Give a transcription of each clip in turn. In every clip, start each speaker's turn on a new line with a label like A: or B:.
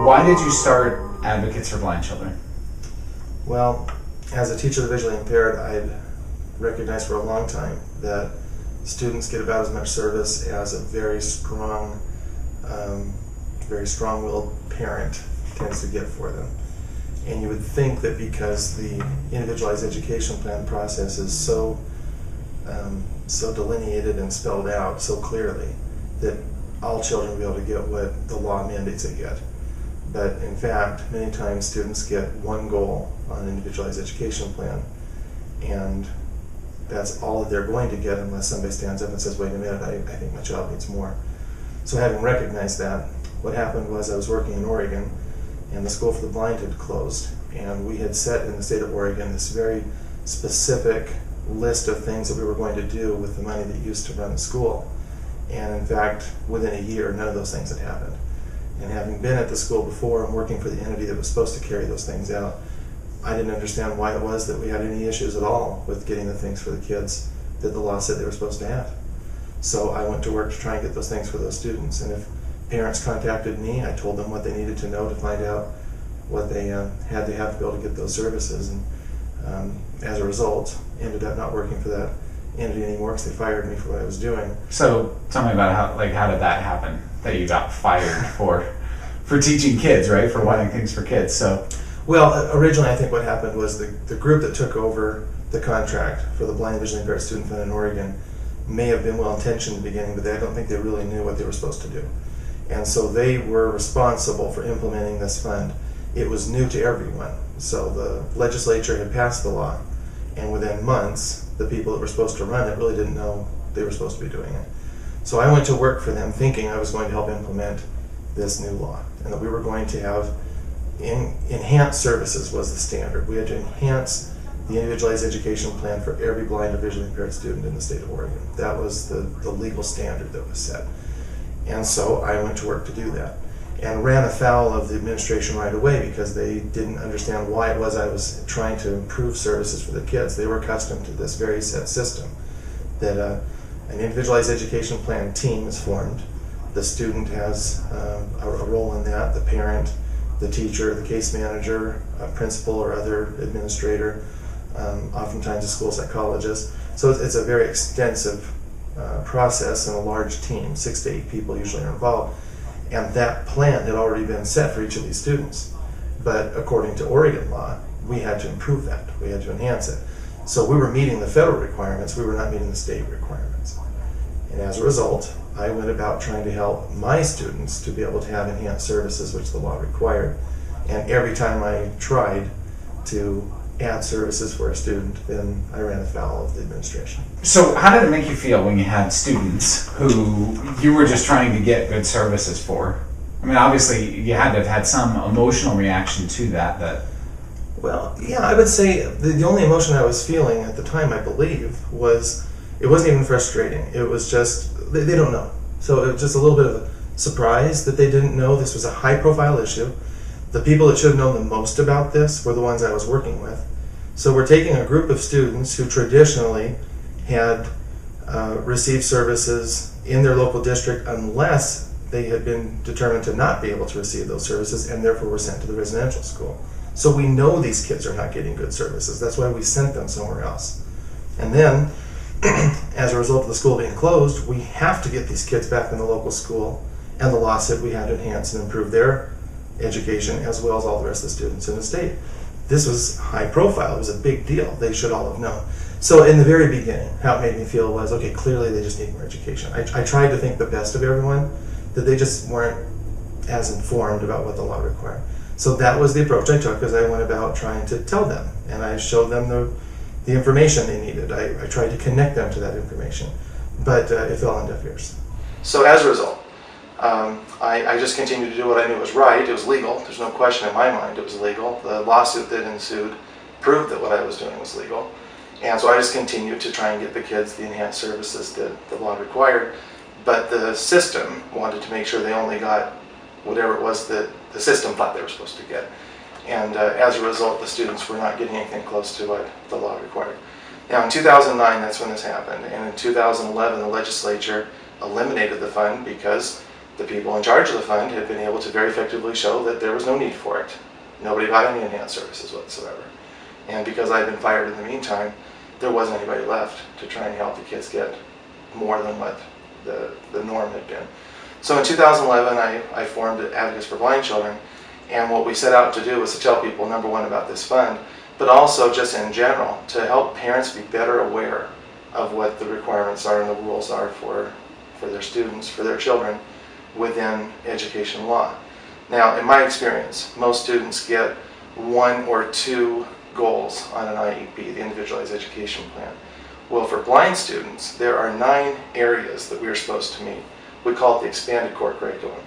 A: Why did you start Advocates for Blind Children?
B: Well, as a teacher of the visually impaired, I'd recognized for a long time that students get about as much service as a very strong-willed parent tends to get for them. And you would think that because the individualized education plan process is so delineated and spelled out so clearly that all children will be able to get what the law mandates they get. But in fact, many times students get one goal on an individualized education plan, and that's all that they're going to get unless somebody stands up and says, wait a minute, I think my child needs more. So having recognized that, what happened was I was working in Oregon, and the School for the Blind had closed, and we had set in the state of Oregon this very specific list of things that we were going to do with the money that used to run the school. And in fact, within a year, none of those things had happened. And having been at the school before and working for the entity that was supposed to carry those things out, I didn't understand why it was that we had any issues at all with getting the things for the kids that the law said they were supposed to have. So I went to work to try and get those things for those students. And if parents contacted me, I told them what they needed to know to find out what they had to have to be able to get those services. And as a result, ended up not working for that entity anymore because they fired me for what I was doing.
A: So tell me about how did that happen, that you got fired for teaching kids, right? For wanting things for kids. So,
B: well, originally I think what happened was the group that took over the contract for the Blind and Visually Impaired Student Fund in Oregon may have been well-intentioned in the beginning, but I don't think they really knew what they were supposed to do. And so they were responsible for implementing this fund. It was new to everyone. So the legislature had passed the law, and within months, the people that were supposed to run it really didn't know they were supposed to be doing it. So I went to work for them thinking I was going to help implement this new law, and that we were going to have enhanced services was the standard. We had to enhance the individualized education plan for every blind or visually impaired student in the state of Oregon. That was the legal standard that was set. And so I went to work to do that, and ran afoul of the administration right away because they didn't understand why it was I was trying to improve services for the kids. They were accustomed to this very set system that an individualized education plan team is formed. The student has a role in that, the parent, the teacher, the case manager, a principal or other administrator, oftentimes a school psychologist. So it's a very extensive process and a large team, 6 to 8 people usually are involved. And that plan had already been set for each of these students. But according to Oregon law, we had to improve that. We had to enhance it. So we were meeting the federal requirements, we were not meeting the state requirements. And as a result, I went about trying to help my students to be able to have enhanced services which the law required. And every time I tried to add services for a student, then I ran afoul of the administration.
A: So how did it make you feel when you had students who you were just trying to get good services for? I mean, obviously you had to have had some emotional reaction to that.
B: Well, yeah, I would say the only emotion I was feeling at the time, I believe, was, it wasn't even frustrating. It was just, they don't know. So it was just a little bit of a surprise that they didn't know this was a high-profile issue. The people that should have known the most about this were the ones I was working with. So we're taking a group of students who traditionally had received services in their local district unless they had been determined to not be able to receive those services and therefore were sent to the residential school. So we know these kids are not getting good services. That's why we sent them somewhere else. And then, as a result of the school being closed, we have to get these kids back in the local school, and the law said we had to enhance and improve their education as well as all the rest of the students in the state. This was high profile. It was a big deal. They should all have known. So in the very beginning, how it made me feel was, okay, clearly they just need more education. I tried to think the best of everyone, that they just weren't as informed about what the law required. So that was the approach I took as I went about trying to tell them, and I showed them the information they needed. I tried to connect them to that information, but it fell on deaf ears. So as a result, I just continued to do what I knew was right. It was legal. There's no question in my mind it was legal. The lawsuit that ensued proved that what I was doing was legal. And so I just continued to try and get the kids the enhanced services that the law required. But the system wanted to make sure they only got whatever it was that the system thought they were supposed to get. And as a result, the students were not getting anything close to what the law required. Now in 2009, that's when this happened. And in 2011, the legislature eliminated the fund because The people in charge of the fund had been able to very effectively show that there was no need for it. Nobody bought any enhanced services whatsoever. And because I'd been fired in the meantime, there wasn't anybody left to try and help the kids get more than what the norm had been. So in 2011, I formed Advocates for Blind Children, and what we set out to do was to tell people, number one, about this fund, but also just in general, to help parents be better aware of what the requirements are and the rules are for their students, for their children, within education law. Now, in my experience, most students get 1 or 2 goals on an IEP, the Individualized Education Plan. Well, for blind students, there are 9 areas that we are supposed to meet. We call it the expanded core curriculum.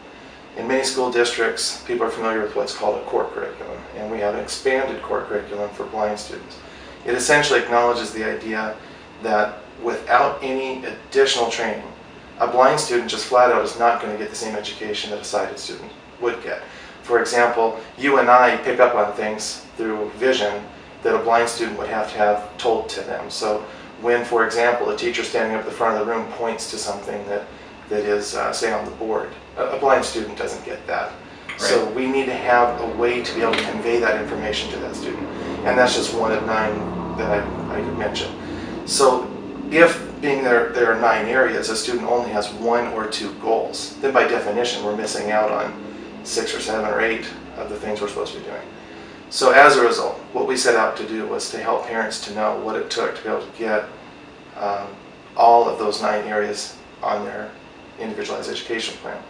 B: In many school districts, people are familiar with what's called a core curriculum, and we have an expanded core curriculum for blind students. It essentially acknowledges the idea that without any additional training, a blind student just flat out is not going to get the same education that a sighted student would get. For example, you and I pick up on things through vision that a blind student would have to have told to them. So when, for example, a teacher standing up at the front of the room points to something that is, say, on the board, a blind student doesn't get that. Right. So we need to have a way to be able to convey that information to that student. And that's just one of 9 that I could mention. So if being there are 9 areas, a student only has 1 or 2 goals, then by definition we're missing out on 6 or 7 or 8 of the things we're supposed to be doing. So as a result, what we set out to do was to help parents to know what it took to be able to get all of those 9 areas on their Individualized Education Plan.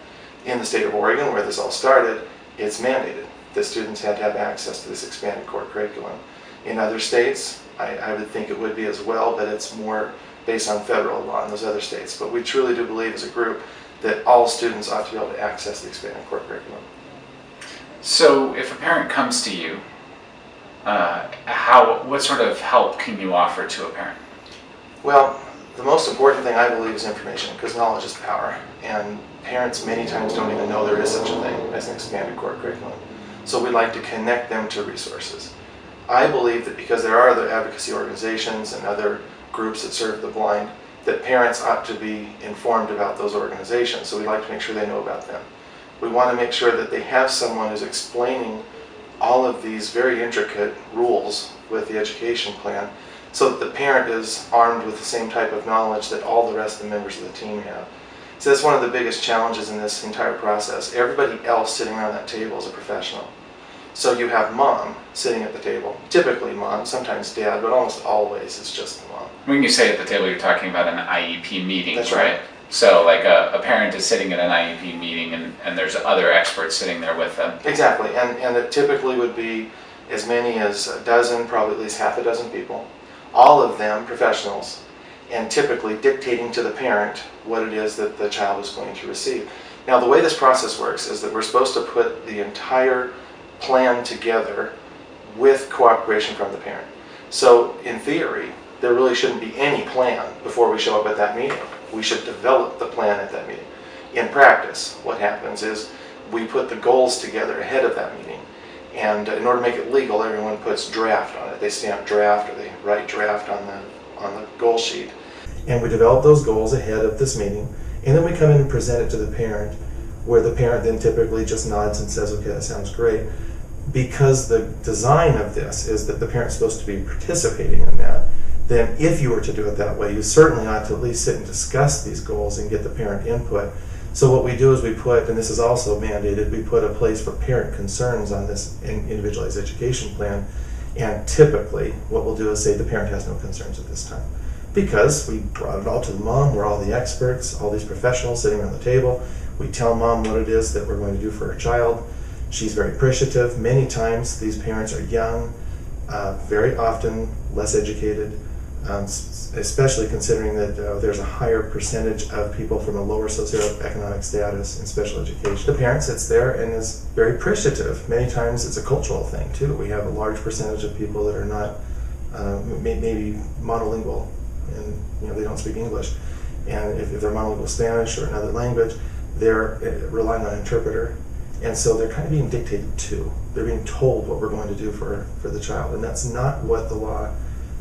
B: In the state of Oregon, where this all started, it's mandated that students had to have access to this expanded core curriculum. In other states, I would think it would be as well, but it's more based on federal law in those other states. But we truly do believe as a group that all students ought to be able to access the expanded core curriculum.
A: So if a parent comes to you, what sort of help can you offer to a parent?
B: Well, the most important thing I believe is information, because knowledge is power. And parents many times don't even know there is such a thing as an expanded core curriculum. So we'd like to connect them to resources. I believe that because there are other advocacy organizations and other groups that serve the blind, that parents ought to be informed about those organizations. So we'd like to make sure they know about them. We want to make sure that they have someone who's explaining all of these very intricate rules with the education plan, so that the parent is armed with the same type of knowledge that all the rest of the members of the team have. So that's one of the biggest challenges in this entire process. Everybody else sitting around that table is a professional. So you have mom sitting at the table, typically mom, sometimes dad, but almost always it's just mom.
A: When you say at the table, you're talking about an IEP meeting,
B: That's
A: right? So like a parent is sitting at an IEP meeting and there's other experts sitting there with them.
B: Exactly, and it typically would be as many as a dozen, probably at least half a dozen people, all of them professionals, and typically dictating to the parent what it is that the child is going to receive. Now the way this process works is that we're supposed to put the entire plan together with cooperation from the parent. So in theory, there really shouldn't be any plan before we show up at that meeting. We should develop the plan at that meeting. In practice, what happens is we put the goals together ahead of that meeting. And in order to make it legal, everyone puts draft on it. They stamp draft or they write draft on the goal sheet. And we develop those goals ahead of this meeting. And then we come in and present it to the parent, where the parent then typically just nods and says, okay, that sounds great. Because the design of this is that the parent's supposed to be participating in that, then if you were to do it that way, you certainly ought to at least sit and discuss these goals and get the parent input. So what we do is we put, and this is also mandated, we put a place for parent concerns on this individualized education plan. And typically, what we'll do is say the parent has no concerns at this time. Because we brought it all to the mom, we're all the experts, all these professionals sitting around the table. We tell mom what it is that we're going to do for her child. She's very appreciative. Many times these parents are young, very often less educated, especially considering that there's a higher percentage of people from a lower socioeconomic status in special education. The parent sits there and is very appreciative. Many times it's a cultural thing too. We have a large percentage of people that are not maybe monolingual, and they don't speak English. And if they're monolingual Spanish or another language, they're relying on an interpreter. And so they're kind of being dictated to. They're being told what we're going to do for the child. And that's not what the law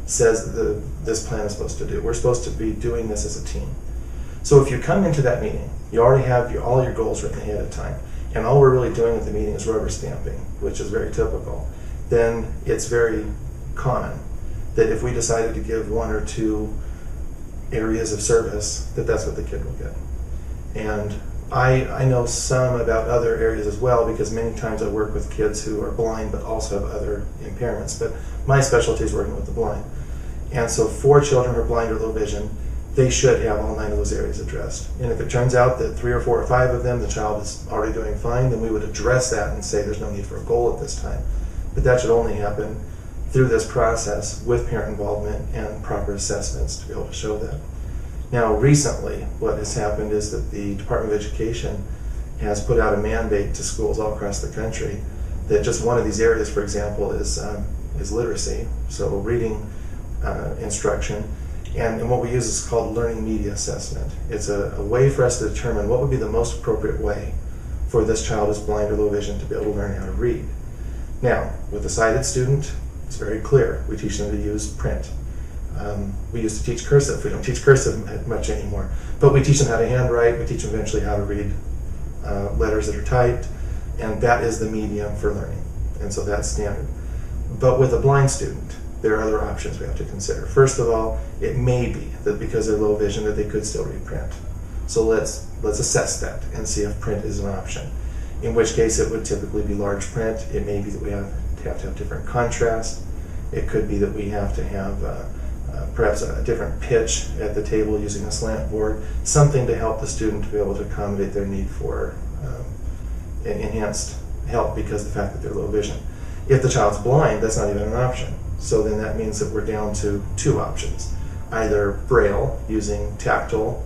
B: says that this plan is supposed to do. We're supposed to be doing this as a team. So if you come into that meeting, you already have all your goals written ahead of time, and all we're really doing at the meeting is rubber stamping, which is very typical, then it's very common that if we decided to give 1 or 2 areas of service, that's what the kid will get. And I know some about other areas as well, because many times I work with kids who are blind but also have other impairments, but my specialty is working with the blind. And so for children who are blind or low vision, they should have all 9 of those areas addressed. And if it turns out that 3 or 4 or 5 of them, the child is already doing fine, then we would address that and say there's no need for a goal at this time. But that should only happen through this process with parent involvement and proper assessments to be able to show that. Now, recently, what has happened is that the Department of Education has put out a mandate to schools all across the country that just one of these areas, for example, is literacy, so reading instruction. And what we use is called learning media assessment. It's a way for us to determine what would be the most appropriate way for this child who's blind or low vision to be able to learn how to read. Now, with a sighted student, it's very clear. We teach them to use print. We used to teach cursive. We don't teach cursive much anymore. But we teach them how to handwrite. We teach them eventually how to read letters that are typed. And that is the medium for learning. And so that's standard. But with a blind student, there are other options we have to consider. First of all, it may be that because they're low vision that they could still read print. So let's assess that and see if print is an option. In which case it would typically be large print. It may be that we have to have different contrast. It could be that we have to have perhaps a different pitch at the table using a slant board, something to help the student to be able to accommodate their need for enhanced help because of the fact that they're low vision. If the child's blind, that's not even an option. So then that means that we're down to 2 options. Either Braille, using tactile,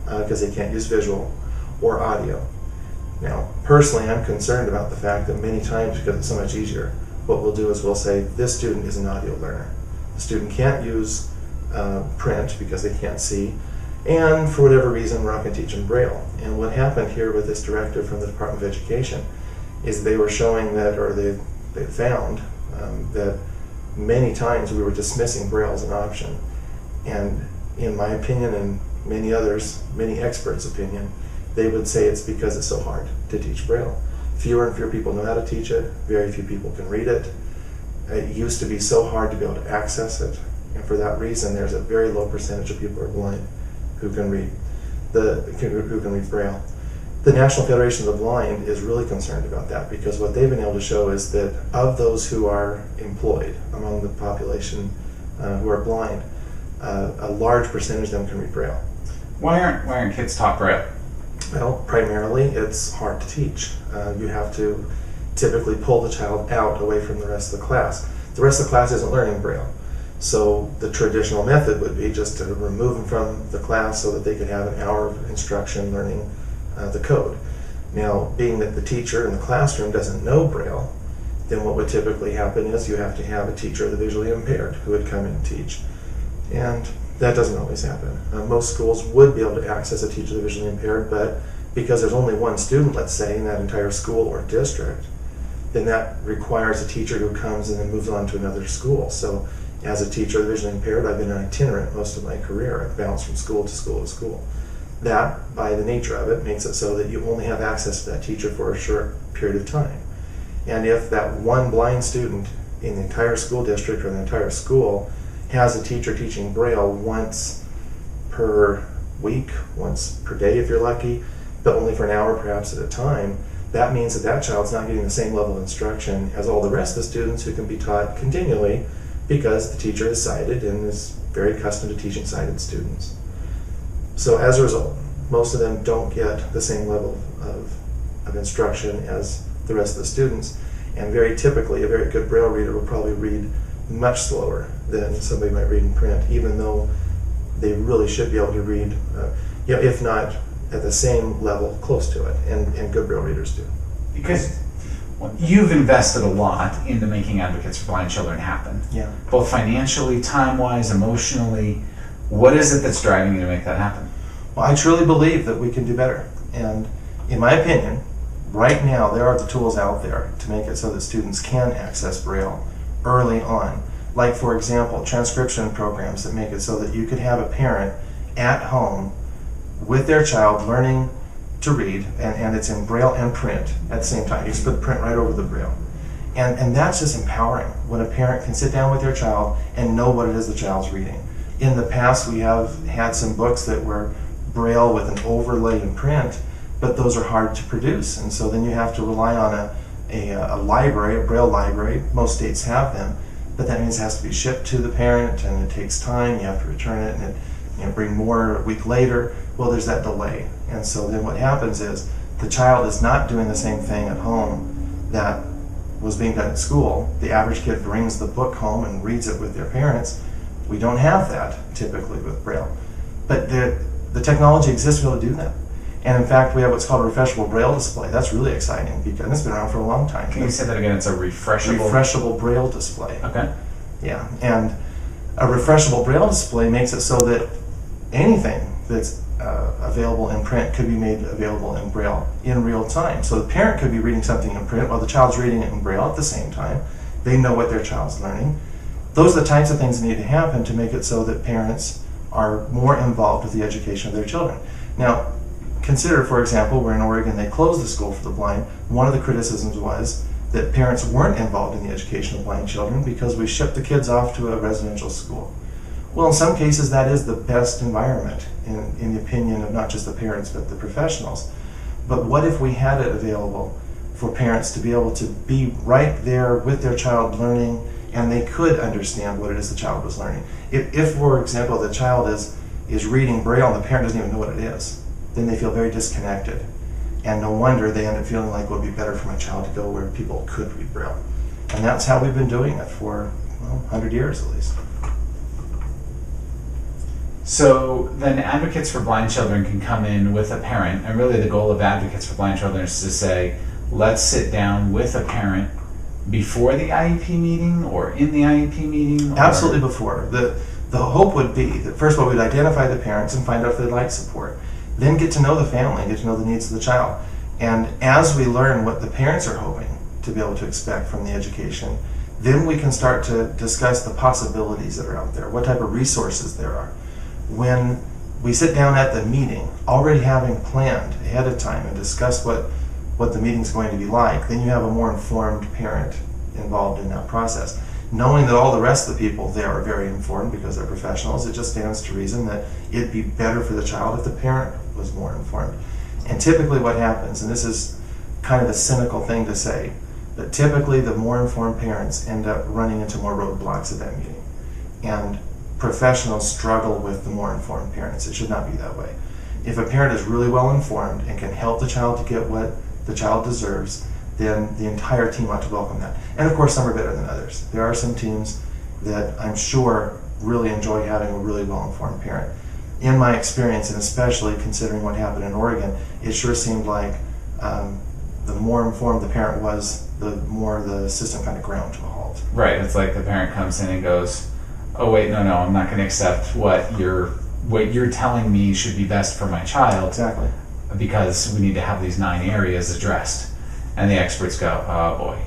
B: because they can't use visual, or audio. Now, personally, I'm concerned about the fact that many times, because it's so much easier, what we'll do is we'll say, this student is an audio learner. The student can't use print because they can't see, and for whatever reason, we're not going to teach them Braille. And what happened here with this directive from the Department of Education is they were showing that, or they found that many times we were dismissing Braille as an option. And in my opinion, and many others, many experts' opinion, they would say it's because it's so hard to teach Braille. Fewer and fewer people know how to teach it. Very few people can read it. It used to be so hard to be able to access it. And for that reason, there's a very low percentage of people who are blind who can read who can read Braille. The National Federation of the Blind is really concerned about that, because what they've been able to show is that of those who are employed among the population who are blind, a large percentage of them can read Braille.
A: Why aren't kids taught Braille?
B: Well, primarily it's hard to teach. You have to typically pull the child out away from the rest of the class. The rest of the class isn't learning Braille. So the traditional method would be just to remove them from the class so that they could have an hour of instruction learning the code. Now, being that the teacher in the classroom doesn't know Braille, then what would typically happen is you have to have a teacher of the visually impaired who would come in and teach. And that doesn't always happen. Most schools would be able to access a teacher of the visually impaired, but because there's only one student, let's say, in that entire school or district, then that requires a teacher who comes and then moves on to another school. So as a teacher of the visually impaired, I've been an itinerant most of my career. I've bounced from school to school to school. That, by the nature of it, makes it so that you only have access to that teacher for a short period of time. And if that one blind student in the entire school district or the entire school has a teacher teaching Braille once per week, once per day if you're lucky, but only for an hour perhaps at a time, that means that that child's not getting the same level of instruction as all the rest of the students who can be taught continually because the teacher is sighted and is very accustomed to teaching sighted students. So as a result, most of them don't get the same level of instruction as the rest of the students, and very typically a very good Braille reader will probably read much slower than somebody might read in print, even though they really should be able to read, if not at the same level, close to it, and good Braille readers do.
A: Because you've invested a lot into making Advocates for Blind Children happen.
B: Yeah.
A: Both financially, time-wise, emotionally. What is it that's driving you to make that happen?
B: Well, I truly believe that we can do better. And in my opinion, right now there are the tools out there to make it so that students can access Braille early on. Like, for example, transcription programs that make it so that you could have a parent at home with their child learning to read, and it's in Braille and print at the same time. You just put print right over the Braille. And that's just empowering when a parent can sit down with their child and know what it is the child's reading. In the past, we have had some books that were Braille with an overlay in print, but those are hard to produce. And so then you have to rely on a library, a Braille library. Most states have them, but that means it has to be shipped to the parent, and it takes time. You have to return it, and bring more a week later. Well, there's that delay. And so then what happens is the child is not doing the same thing at home that was being done at school. The average kid brings the book home and reads it with their parents. We don't have that typically with Braille. But the technology exists to be able to do that. And in fact, we have what's called a refreshable Braille display. That's really exciting because it's been around for a long time.
A: Can you say that again? It's a refreshable?
B: Refreshable Braille display.
A: Okay.
B: Yeah, and a refreshable Braille display makes it so that anything that's available in print could be made available in Braille in real time. So the parent could be reading something in print while the child's reading it in Braille at the same time. They know what their child's learning. Those are the types of things that need to happen to make it so that parents are more involved with the education of their children. Now, consider, for example, where in Oregon they closed the school for the blind. One of the criticisms was that parents weren't involved in the education of blind children because we shipped the kids off to a residential school. Well, in some cases, that is the best environment, in the opinion of not just the parents, but the professionals. But what if we had it available for parents to be able to be right there with their child learning, and they could understand what it is the child was learning? If for example, the child is reading Braille and the parent doesn't even know what it is, then they feel very disconnected. And no wonder they end up feeling like it would be better for my child to go where people could read Braille. And that's how we've been doing it for 100 years at least.
A: So then advocates for blind children can come in with a parent, and really the goal of advocates for blind children is to say, let's sit down with a parent before the IEP meeting or in the IEP meeting?
B: Absolutely before. The hope would be that first of all, we'd identify the parents and find out if they'd like support. Then get to know the family, get to know the needs of the child. And as we learn what the parents are hoping to be able to expect from the education, then we can start to discuss the possibilities that are out there, what type of resources there are. When we sit down at the meeting, already having planned ahead of time and discussed what the meeting's going to be like, then you have a more informed parent involved in that process. Knowing that all the rest of the people there are very informed because they're professionals, it just stands to reason that it'd be better for the child if the parent was more informed. And typically what happens, and this is kind of a cynical thing to say, but typically the more informed parents end up running into more roadblocks at that meeting. And professionals struggle with the more informed parents. It should not be that way. If a parent is really well informed and can help the child to get what the child deserves, then the entire team ought to welcome that. And of course, some are better than others. There are some teams that I'm sure really enjoy having a really well-informed parent. In my experience, and especially considering what happened in Oregon, it sure seemed like the more informed the parent was, the more the system kind of ground to a halt.
A: Right, it's like the parent comes in and goes, oh wait, no, I'm not going to accept what you're telling me should be best for my child.
B: Exactly.
A: Because we need to have these 9 areas addressed. And the experts go, oh boy.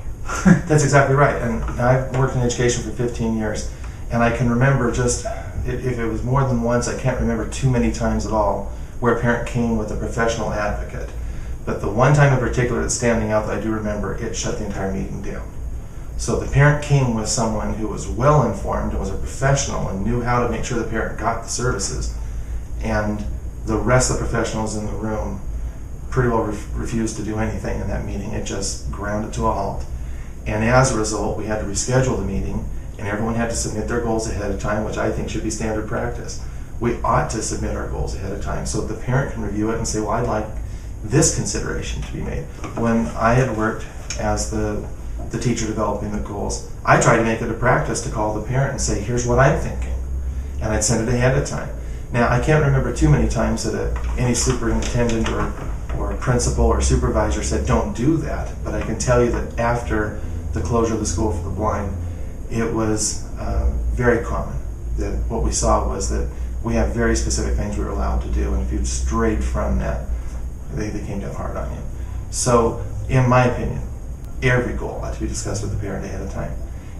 B: That's exactly right. And I've worked in education for 15 years, and I can remember just, if it was more than once, I can't remember too many times at all, where a parent came with a professional advocate. But the one time in particular that's standing out that I do remember, it shut the entire meeting down. So the parent came with someone who was well informed and was a professional and knew how to make sure the parent got the services. And the rest of the professionals in the room pretty well refused to do anything in that meeting. It just ground it to a halt. And as a result, we had to reschedule the meeting, and everyone had to submit their goals ahead of time, which I think should be standard practice. We ought to submit our goals ahead of time so the parent can review it and say, well, I'd like this consideration to be made. When I had worked as the teacher developing the goals, I tried to make it a practice to call the parent and say, here's what I'm thinking. And I'd send it ahead of time. Now, I can't remember too many times that any superintendent or principal or supervisor said, don't do that. But I can tell you that after the closure of the school for the blind, it was very common that what we saw was that we have very specific things we were allowed to do, and if you strayed from that, they came down hard on you. So, in my opinion, every goal ought to be discussed with the parent ahead of time.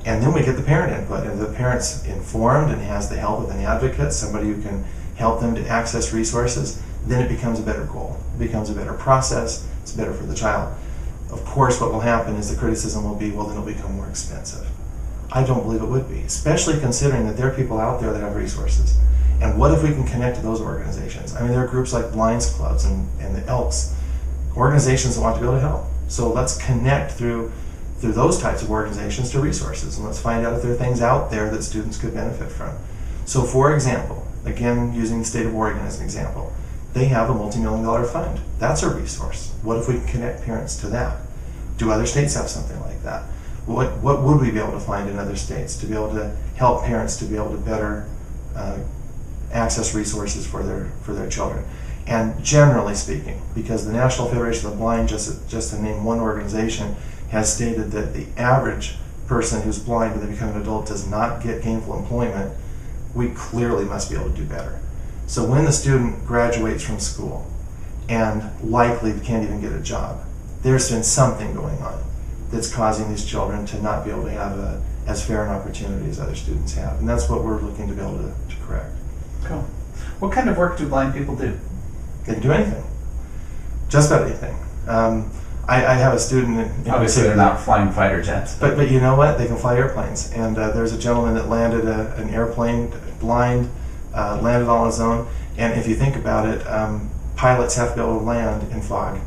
B: And then we get the parent input, and the parent's informed and has the help of an advocate, somebody who can help them to access resources. then it becomes a better goal. It becomes a better process. It's better for the child. Of course, what will happen is the criticism will be, well, then it'll become more expensive. I don't believe it would be, especially considering that there are people out there that have resources. And what if we can connect to those organizations? I mean, there are groups like Lions Clubs and the Elks, organizations that want to be able to help. So let's connect through those types of organizations to resources, and let's find out if there are things out there that students could benefit from. So for example, again, using the state of Oregon as an example, they have a multi-million-dollar fund. That's a resource. What if we can connect parents to that? Do other states have something like that? What would we be able to find in other states to be able to help parents to be able to better access resources for their children? And generally speaking, because the National Federation of the Blind, just to name one organization, has stated that the average person who's blind when they become an adult does not get gainful employment, we clearly must be able to do better. So when the student graduates from school and likely can't even get a job, there's been something going on that's causing these children to not be able to have as fair an opportunity as other students have. And that's what we're looking to be able to correct.
A: Cool. What kind of work do blind people do?
B: They can do anything. Just about anything. I have a student in
A: Obviously, they're not flying fighter jets.
B: But you know what? They can fly airplanes. And there's a gentleman that landed an airplane, blind, landed all on his own. And if you think about it, pilots have to be able to land in fog.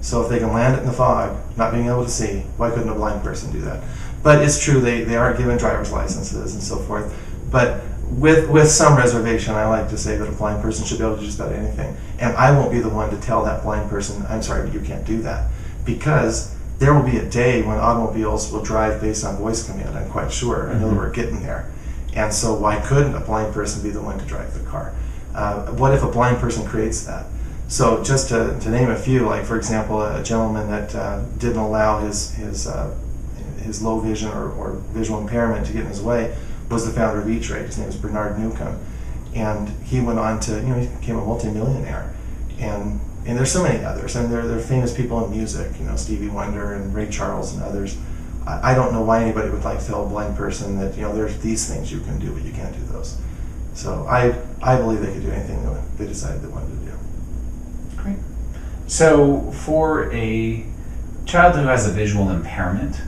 B: So if they can land it in the fog, not being able to see, why couldn't a blind person do that? But it's true, they aren't given driver's licenses and so forth. But with some reservation, I like to say that a blind person should be able to do just about anything. And I won't be the one to tell that blind person, I'm sorry, but you can't do that. Because there will be a day when automobiles will drive based on voice command, I'm quite sure. I know that we're getting there. And so why couldn't a blind person be the one to drive the car? What if a blind person creates that? So just to name a few, like for example, a gentleman that didn't allow his low vision or visual impairment to get in his way was the founder of E-Trade. His name is Bernard Newcomb. And he went on to, he became a multimillionaire. And there's so many others. I mean, there are famous people in music, Stevie Wonder and Ray Charles and others. I don't know why anybody would like to tell a blind person that, there's these things you can do, but you can't do those. So I believe they could do anything that they decided they wanted to do.
A: Great. So for a child who has a visual impairment,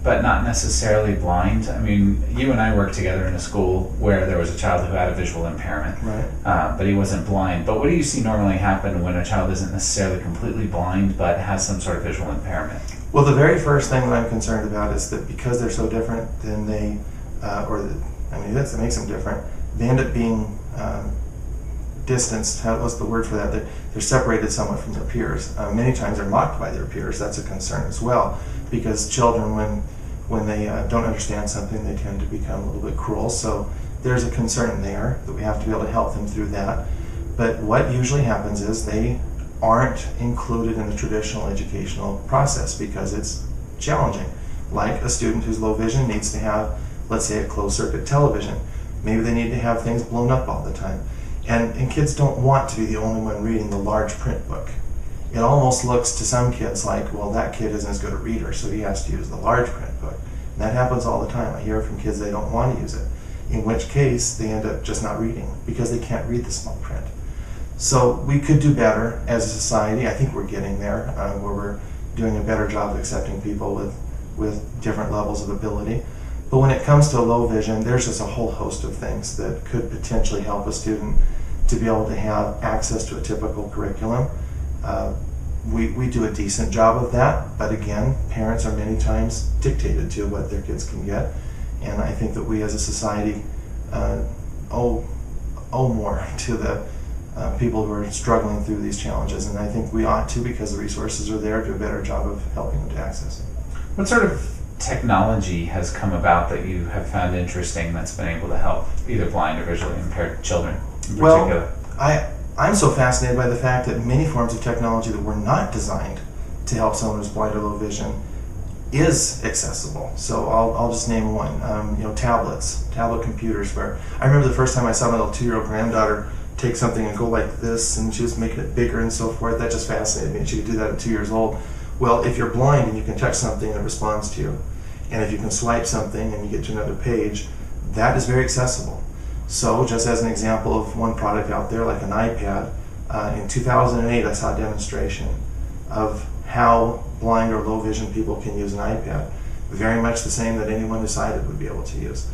A: but not necessarily blind, I mean, you and I worked together in a school where there was a child who had a visual impairment,
B: right.
A: But he wasn't blind. But what do you see normally happen when a child isn't necessarily completely blind, but has some sort of visual impairment?
B: Well, the very first thing that I'm concerned about is that because they're so different, then that makes them different, they end up being distanced. What's the word for that? They're separated somewhat from their peers. Many times they're mocked by their peers. That's a concern as well, because children, when they don't understand something, they tend to become a little bit cruel. So there's a concern there that we have to be able to help them through that. But what usually happens is they aren't included in the traditional educational process because it's challenging. Like a student who's low vision needs to have, let's say, a closed circuit television. Maybe they need to have things blown up all the time. And kids don't want to be the only one reading the large print book. It almost looks to some kids like, well, that kid isn't as good a reader, so he has to use the large print book. And that happens all the time. I hear from kids they don't want to use it, in which case they end up just not reading because they can't read the small print. So we could do better as a society. I think we're getting there, where we're doing a better job of accepting people with different levels of ability. But when it comes to low vision, there's just a whole host of things that could potentially help a student to be able to have access to a typical curriculum. We do a decent job of that, but again, parents are many times dictated to what their kids can get. And I think that we as a society owe more to the people who are struggling through these challenges. And I think we ought to, because the resources are there, do a better job of helping them to access it.
A: What sort of technology has come about that you have found interesting that's been able to help either blind or visually impaired children in particular?
B: Well, I'm so fascinated by the fact that many forms of technology that were not designed to help someone who's blind or low vision is accessible. So I'll just name one. Tablets, tablet computers. Where I remember the first time I saw my little 2-year-old granddaughter take something and go like this, and she was making it bigger and so forth. That just fascinated me. And she could do that at 2 years old. Well, if you're blind and you can touch something and it responds to you, and if you can swipe something and you get to another page, that is very accessible. So just as an example of one product out there, like an iPad, In 2008, I saw a demonstration of how blind or low vision people can use an iPad. Very much the same that anyone who sighted would be able to use.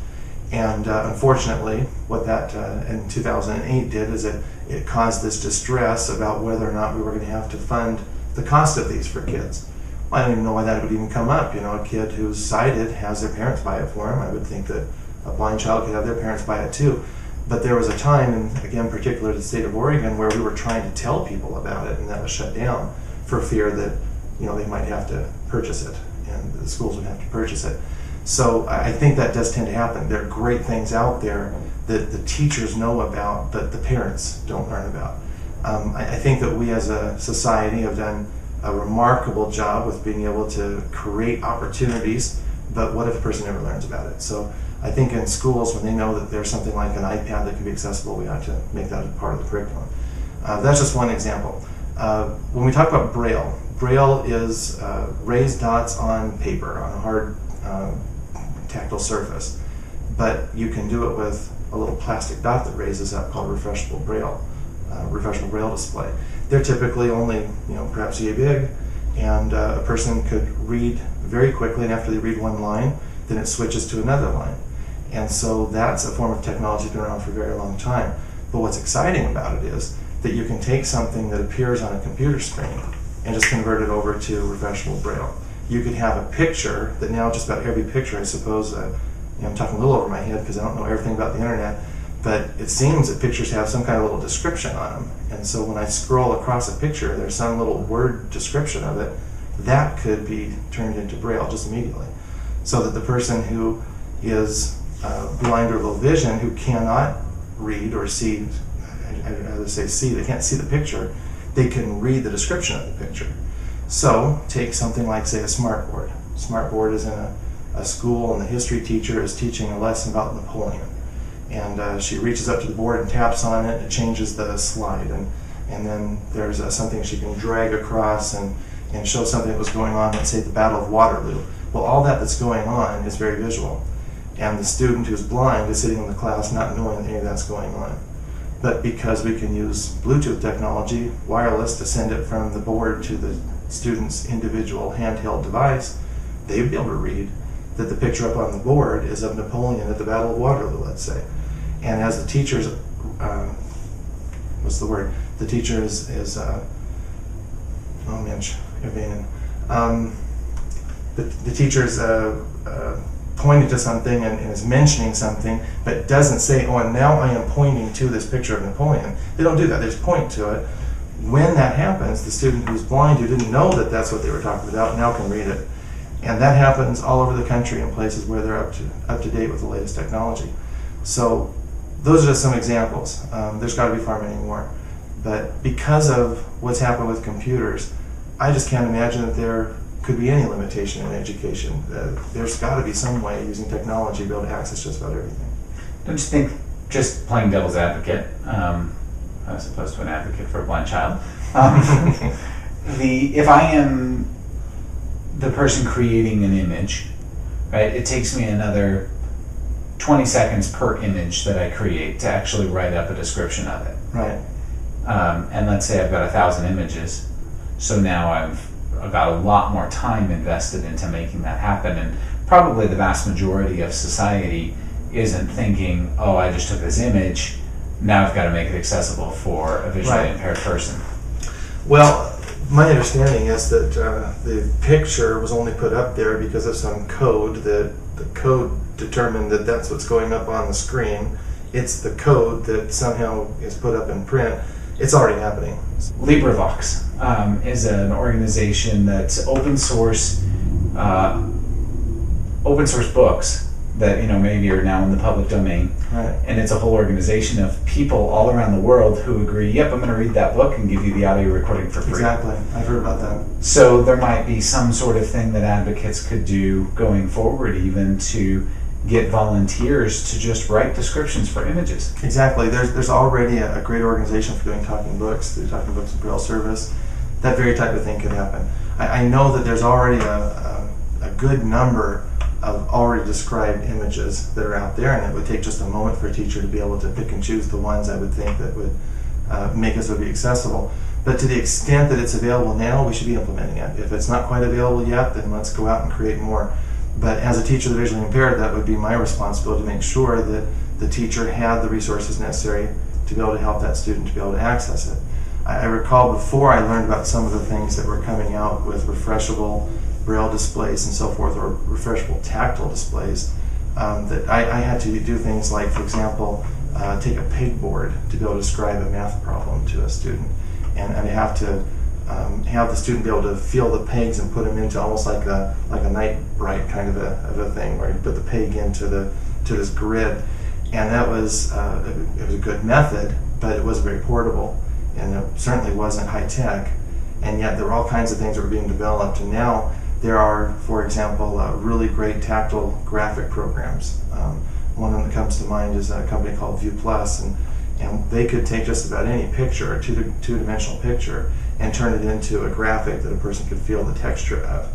B: And unfortunately, what that in 2008 did is it caused this distress about whether or not we were going to have to fund the cost of these for kids. Well, I don't even know why that would even come up. You know, a kid who's sighted has their parents buy it for him. I would think that a blind child could have their parents buy it too. But there was a time, and again, particular to the state of Oregon, where we were trying to tell people about it, and that was shut down for fear that, you know, they might have to purchase it, and the schools would have to purchase it. So I think that does tend to happen. There are great things out there that the teachers know about, but the parents don't learn about. I think that we as a society have done a remarkable job with being able to create opportunities, but what if a person never learns about it? So I think in schools, when they know that there's something like an iPad that can be accessible, we ought to make that a part of the curriculum. That's just one example. When we talk about Braille, Braille is raised dots on paper, on a hard tactile surface, but you can do it with a little plastic dot that raises up called refreshable Braille display. They're typically only, you know, perhaps yay big, and a person could read very quickly, and after they read one line, then it switches to another line. And so that's a form of technology that's been around for a very long time. But what's exciting about it is that you can take something that appears on a computer screen and just convert it over to refreshable Braille. You could have a picture that now just about every picture, I suppose, I'm talking a little over my head because I don't know everything about the internet, but it seems that pictures have some kind of little description on them. And so when I scroll across a picture, there's some little word description of it. That could be turned into Braille just immediately. So that the person who is blind or low vision, who cannot read or see, I'd rather say see, they can't see the picture, they can read the description of the picture. So take something like, say, a smartboard. Smartboard is in a school, and the history teacher is teaching a lesson about Napoleon. And she reaches up to the board and taps on it, and it changes the slide. And then there's something she can drag across and show something that was going on, let's say the Battle of Waterloo. Well, all that's going on is very visual. And the student who's blind is sitting in the class not knowing any of that's going on. But because we can use Bluetooth technology, wireless, to send it from the board to the student's individual handheld device, they'd be able to read that the picture up on the board is of Napoleon at the Battle of Waterloo, let's say. And as the teacher's, what's the word? The teacher is oh Mensch, the teacher's pointing to something and is mentioning something, but doesn't say, oh, and now I am pointing to this picture of Napoleon. They don't do that, they just point to it. When that happens, the student who's blind, who didn't know that that's what they were talking about, now can read it. And that happens all over the country in places where they're up to date with the latest technology. So those are just some examples. There's got to be far many more. But because of what's happened with computers, I just can't imagine that there could be any limitation in education. There's got to be some way using technology to be able to access just about everything.
A: Don't you think, just playing devil's advocate, as opposed to an advocate for a blind child, if I am the person creating an image, right, it takes me another 20 seconds per image that I create to actually write up a description of it.
B: Right.
A: And let's say I've got 1,000 images, so now I've got a lot more time invested into making that happen, and probably the vast majority of society isn't thinking, oh, I just took this image, now I've got to make it accessible for a visually impaired person.
B: Well, my understanding is that the picture was only put up there because of some code, that the code determined that that's what's going up on the screen. It's the code that somehow is put up in print. It's already happening.
A: LibriVox is an organization that's open source books that maybe are now in the public domain.
B: Right.
A: And it's a whole organization of people all around the world who agree, yep, I'm going to read that book and give you the audio recording for free.
B: Exactly. I've heard about that.
A: So there might be some sort of thing that advocates could do going forward, even to get volunteers to just write descriptions for images.
B: Exactly. There's already a great organization for doing talking books, the Talking Books and Braille service. That very type of thing could happen. I know that there's already a good number of already described images that are out there, and it would take just a moment for a teacher to be able to pick and choose the ones I would think that would make it so it'll be accessible. But to the extent that it's available now, we should be implementing it. If it's not quite available yet, then let's go out and create more. But as a teacher of the visually impaired, that would be my responsibility to make sure that the teacher had the resources necessary to be able to help that student to be able to access it. I recall before I learned about some of the things that were coming out with refreshable braille displays and so forth, or refreshable tactile displays, that I had to do things like, for example, take a pegboard to be able to describe a math problem to a student. And I have to have the student be able to feel the pegs and put them into almost like a night bright kind of a thing, where you put the peg into this grid. And that was it was a good method, but it wasn't very portable, and it certainly wasn't high tech. And yet there were all kinds of things that were being developed, and now there are, for example, really great tactile graphic programs. One of them that comes to mind is a company called View Plus, and they could take just about any picture, a two-dimensional picture, and turn it into a graphic that a person could feel the texture of.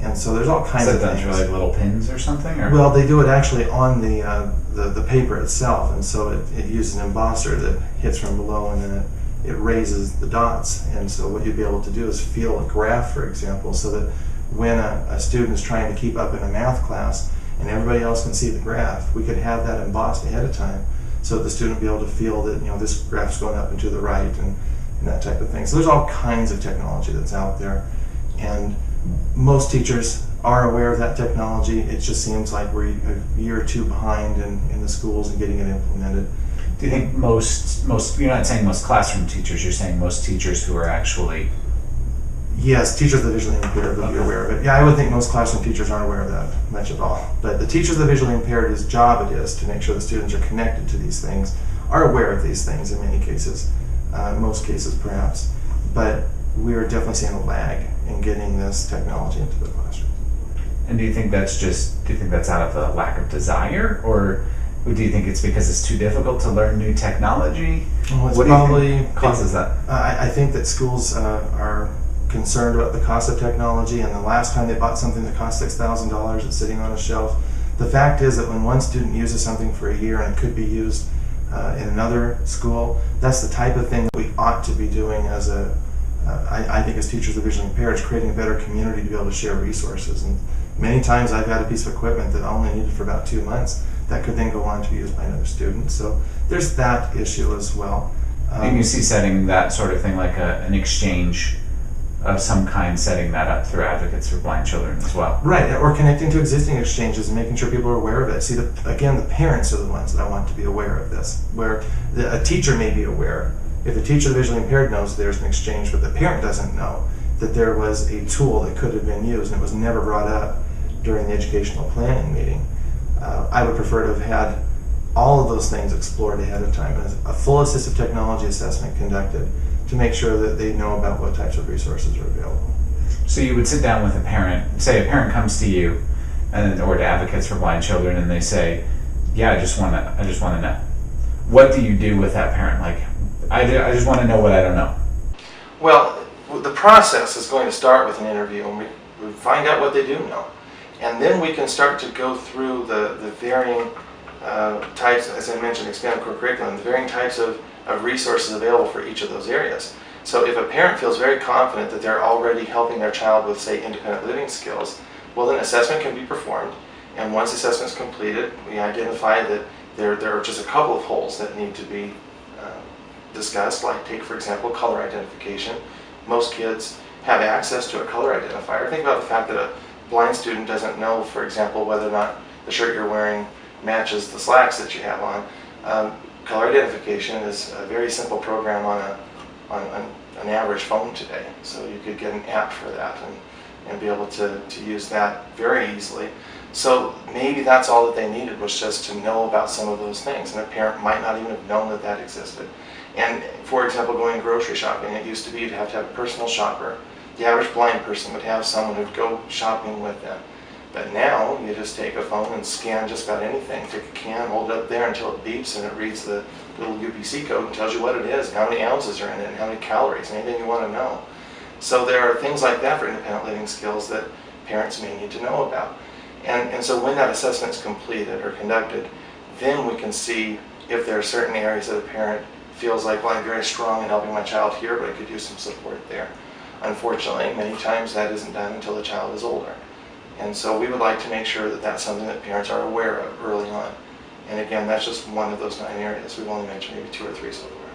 B: And so there's all kinds of things.
A: Is that done through like little pins or something? Or?
B: Well, they do it actually on the paper itself, and so it uses an embosser that hits from below, and then it raises the dots. And so what you'd be able to do is feel a graph, for example, so that when a student is trying to keep up in a math class and everybody else can see the graph, we could have that embossed ahead of time, so that the student will be able to feel that, this graph's going up and to the right, and that type of thing. So there's all kinds of technology that's out there, and most teachers are aware of that technology. It just seems like we're a year or two behind in the schools and getting it implemented.
A: Do you think most, you're not saying most classroom teachers, you're saying most teachers who are actually...
B: Yes, teachers of the visually impaired would be aware of it. Yeah, I would think most classroom teachers aren't aware of that much at all. But the teachers of the visually impaired, whose job it is to make sure the students are connected to these things, are aware of these things in many cases, most cases perhaps. But we are definitely seeing a lag in getting this technology into the classroom.
A: And do you think that's out of a lack of desire, or do you think it's because it's too difficult to learn new technology?
B: Well,
A: what do you think causes that?
B: I think that schools are concerned about the cost of technology, and the last time they bought something that cost $6,000 that's sitting on a shelf. The fact is that when one student uses something for a year and it could be used in another school, that's the type of thing that we ought to be doing as I think as teachers of visually impaired, is creating a better community to be able to share resources. And many times I've had a piece of equipment that I only needed for about 2 months that could then go on to be used by another student. So there's that issue as well.
A: And you see setting that sort of thing like an exchange of some kind, setting that up through Advocates for Blind Children as well.
B: Right, or connecting to existing exchanges and making sure people are aware of it. See, again, the parents are the ones that I want to be aware of this, where a teacher may be aware. If the teacher of the visually impaired knows there's an exchange, but the parent doesn't know that there was a tool that could have been used and it was never brought up during the educational planning meeting, I would prefer to have had all of those things explored ahead of time, and a full assistive technology assessment conducted to make sure that they know about what types of resources are available.
A: So you would sit down with a parent, say a parent comes to you, or to Advocates for Blind Children, and they say, "Yeah, I just want to know." What do you do with that parent? Like, I just want to know what I don't know.
B: Well, the process is going to start with an interview, and we find out what they do know, and then we can start to go through the varying types, as I mentioned, expanded core curriculum, the varying types of resources available for each of those areas. So if a parent feels very confident that they're already helping their child with, say, independent living skills, well, then assessment can be performed, and once assessment is completed, we identify that there are just a couple of holes that need to be discussed, like take, for example, color identification. Most kids have access to a color identifier. Think about the fact that a blind student doesn't know, for example, whether or not the shirt you're wearing matches the slacks that you have on. Color identification is a very simple program on an average phone today, so you could get an app for that and be able to use that very easily. So maybe that's all that they needed, was just to know about some of those things, and a parent might not even have known that that existed. And for example, going grocery shopping, it used to be you'd have to have a personal shopper. The average blind person would have someone who'd go shopping with them. But now you just take a phone and scan just about anything. Take a can, hold it up there until it beeps, and it reads the little UPC code and tells you what it is, and how many ounces are in it, and how many calories, anything you want to know. So there are things like that for independent living skills that parents may need to know about. And so when that assessment is completed or conducted, then we can see if there are certain areas that a parent feels like, well, I'm very strong in helping my child here, but I could use some support there. Unfortunately, many times that isn't done until the child is older. And so we would like to make sure that that's something that parents are aware of early on. And again, that's just one of those 9 areas. We've only mentioned maybe 2 or 3 so far.